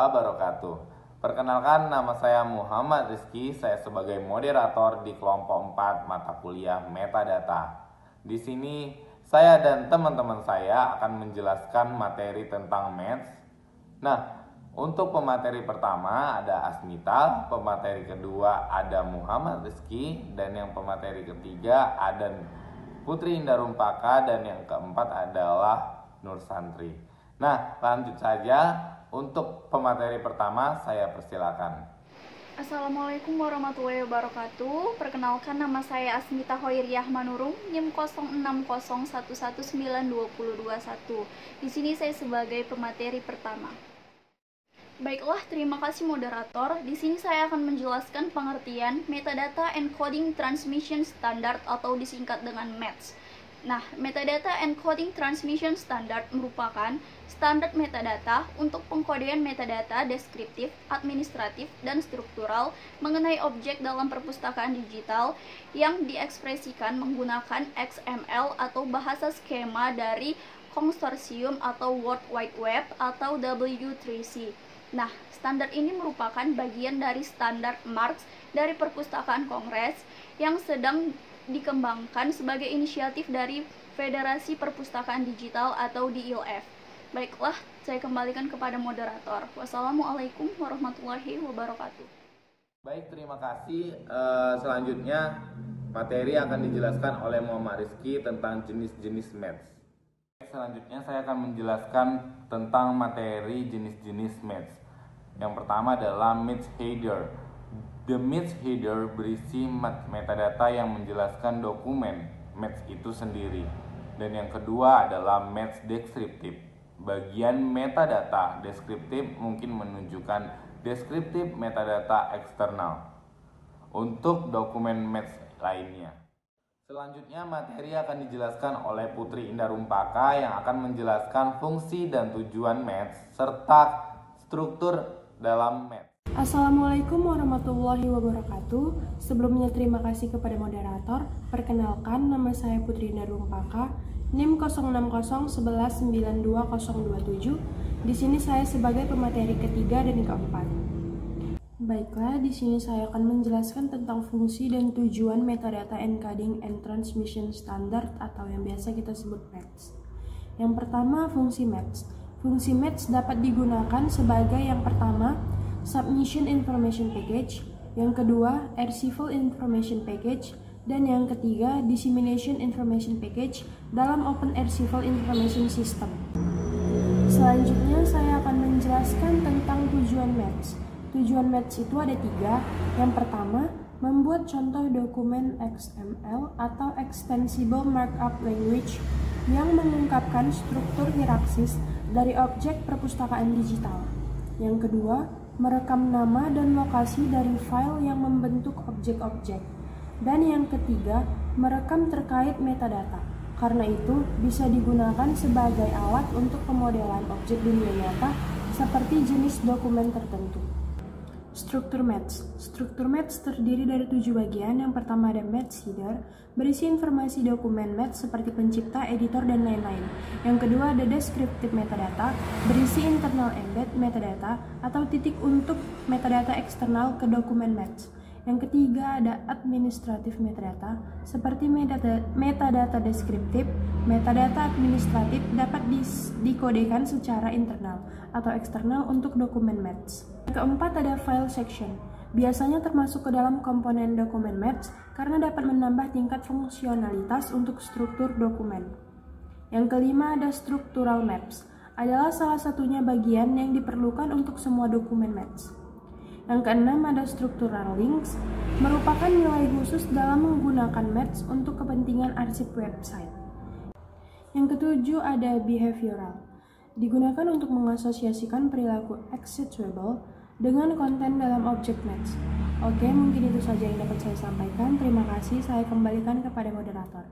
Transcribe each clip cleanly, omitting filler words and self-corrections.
wabarakatuh. Perkenalkan, nama saya Muhammad Rizky. Saya sebagai moderator di kelompok 4 mata kuliah Metadata. Di sini saya dan teman-teman saya akan menjelaskan materi tentang Maths. Nah, untuk pemateri pertama ada Asmita, pemateri kedua ada Muhammad Rizky, dan yang pemateri ketiga ada Putri Indah Rumpaka, dan yang keempat adalah Nur Santri. Nah, lanjut saja. Untuk pemateri pertama saya persilakan. Assalamualaikum warahmatullahi wabarakatuh. Perkenalkan, nama saya Asmita Hoiriah Manurung, NIM 0601192021. Di sini saya sebagai pemateri pertama. Baiklah, terima kasih moderator. Di sini saya akan menjelaskan pengertian Metadata Encoding Transmission Standard atau disingkat dengan METS. Nah, Metadata Encoding Transmission Standard merupakan standar metadata untuk pengkodean metadata deskriptif, administratif, dan struktural mengenai objek dalam perpustakaan digital yang diekspresikan menggunakan XML atau bahasa skema dari konsorsium atau World Wide Web atau W3C. Nah, standar ini merupakan bagian dari standar MARCS dari Perpustakaan Kongres yang sedang dikembangkan sebagai inisiatif dari Federasi Perpustakaan Digital atau DILF. Baiklah, saya kembalikan kepada moderator. Wassalamualaikum warahmatullahi wabarakatuh. Baik, terima kasih. Selanjutnya materi akan dijelaskan oleh Muhammad Rizky tentang jenis-jenis Maths. Selanjutnya saya akan menjelaskan tentang materi jenis-jenis Maths. Yang pertama adalah Maths Header. The Maths Header berisi metadata yang menjelaskan dokumen Maths itu sendiri. Dan yang kedua adalah Maths Descriptive. Bagian metadata deskriptif mungkin menunjukkan deskriptif metadata eksternal untuk dokumen Maths lainnya. Selanjutnya materi akan dijelaskan oleh Putri Indah Rumpaka yang akan menjelaskan fungsi dan tujuan Maths serta struktur dalam Maths. Assalamualaikum warahmatullahi wabarakatuh. Sebelumnya terima kasih kepada moderator. Perkenalkan, nama saya Putri Indah Rumpaka, NIM 0601192027. Di sini saya sebagai pemateri ketiga dan keempat. Baiklah, di sini saya akan menjelaskan tentang fungsi dan tujuan metadata encoding and transmission standard atau yang biasa kita sebut METS. Yang pertama, fungsi METS. Fungsi METS dapat digunakan sebagai yang pertama, Submission Information Package, yang kedua, Archival Information Package, dan yang ketiga, Dissemination Information Package dalam Open Archival Information System. Selanjutnya, saya akan menjelaskan tentang tujuan METS. Tujuan METS itu ada 3. Yang pertama, membuat contoh dokumen XML atau Extensible Markup Language yang mengungkapkan struktur hierarkis dari objek perpustakaan digital. Yang kedua, merekam nama dan lokasi dari file yang membentuk objek-objek. Dan yang ketiga, merekam terkait metadata. Karena itu, bisa digunakan sebagai alat untuk pemodelan objek dunia nyata seperti jenis dokumen tertentu. Struktur METS. Struktur METS terdiri dari 7 bagian. Yang pertama ada METS Header, berisi informasi dokumen METS seperti pencipta, editor, dan lain-lain. Yang kedua ada Descriptive Metadata, berisi internal embed metadata atau titik untuk metadata eksternal ke dokumen METS. Yang ketiga ada Administrative Metadata, seperti metadata deskriptif. Metadata administratif dapat dikodekan secara internal atau eksternal untuk dokumen METS. Yang keempat ada File Section, biasanya termasuk ke dalam komponen dokumen METS karena dapat menambah tingkat fungsionalitas untuk struktur dokumen. Yang kelima ada Structural Maps, adalah salah satunya bagian yang diperlukan untuk semua dokumen METS. Yang keenam ada Structural Links, merupakan nilai khusus dalam menggunakan METS untuk kepentingan arsip website. Yang ketujuh ada Behavioral, digunakan untuk mengasosiasikan perilaku executable dengan konten dalam objek METS. Oke, mungkin itu saja yang dapat saya sampaikan. Terima kasih, saya kembalikan kepada moderator.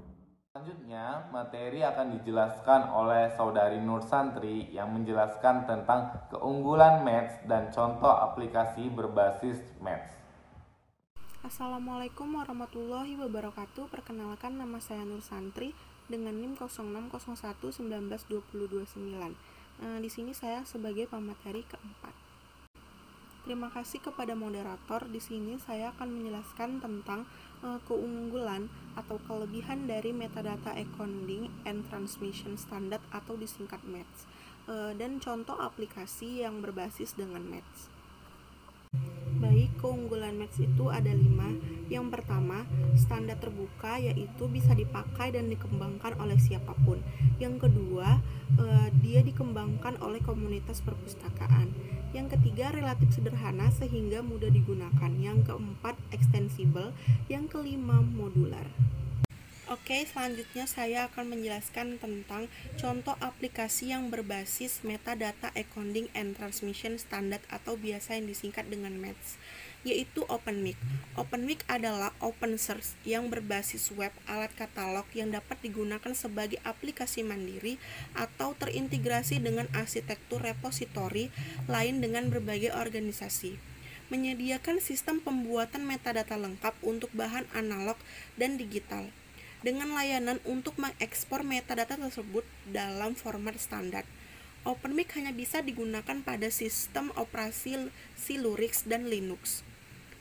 Selanjutnya, materi akan dijelaskan oleh Saudari Nur Santri yang menjelaskan tentang keunggulan Maths dan contoh aplikasi berbasis Maths. Assalamualaikum warahmatullahi wabarakatuh. Perkenalkan, nama saya Nur Santri dengan NIM 0601192029. Di sini saya sebagai pemateri keempat. Terima kasih kepada moderator. Di sini saya akan menjelaskan tentang keunggulan atau kelebihan dari metadata encoding and transmission standard atau disingkat METS, dan contoh aplikasi yang berbasis dengan METS. Baik, keunggulan METS itu ada 5. Yang pertama, standar terbuka, yaitu bisa dipakai dan dikembangkan oleh siapapun. Yang kedua, dia dikembangkan oleh komunitas perpustakaan. Yang ketiga, relatif sederhana sehingga mudah digunakan. Yang keempat, extensible. Yang kelima, modular. Oke, selanjutnya saya akan menjelaskan tentang contoh aplikasi yang berbasis metadata encoding and transmission standard atau biasa yang disingkat dengan METS, yaitu OpenMik. OpenMik adalah open source yang berbasis web alat katalog yang dapat digunakan sebagai aplikasi mandiri atau terintegrasi dengan arsitektur repositori lain dengan berbagai organisasi. Menyediakan sistem pembuatan metadata lengkap untuk bahan analog dan digital, dengan layanan untuk mengekspor metadata tersebut dalam format standar. OpenMik hanya bisa digunakan pada sistem operasi Linux dan Linux.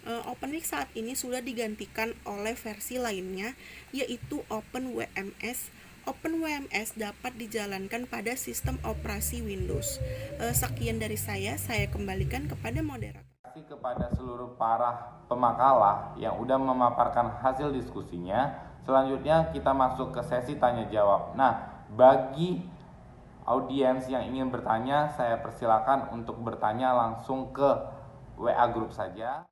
OpenMik saat ini sudah digantikan oleh versi lainnya, yaitu OpenWMS. OpenWMS dapat dijalankan pada sistem operasi Windows. Sekian dari saya kembalikan kepada moderator. Terima kasih kepada seluruh para pemakalah yang udah memaparkan hasil diskusinya. Selanjutnya kita masuk ke sesi tanya jawab. Nah, bagi audiens yang ingin bertanya, saya persilakan untuk bertanya langsung ke WA grup saja.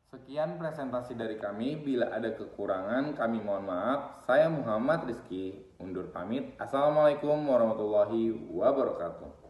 Sekian presentasi dari kami. Bila ada kekurangan, kami mohon maaf. Saya Muhammad Rizky, undur pamit. Assalamualaikum warahmatullahi wabarakatuh.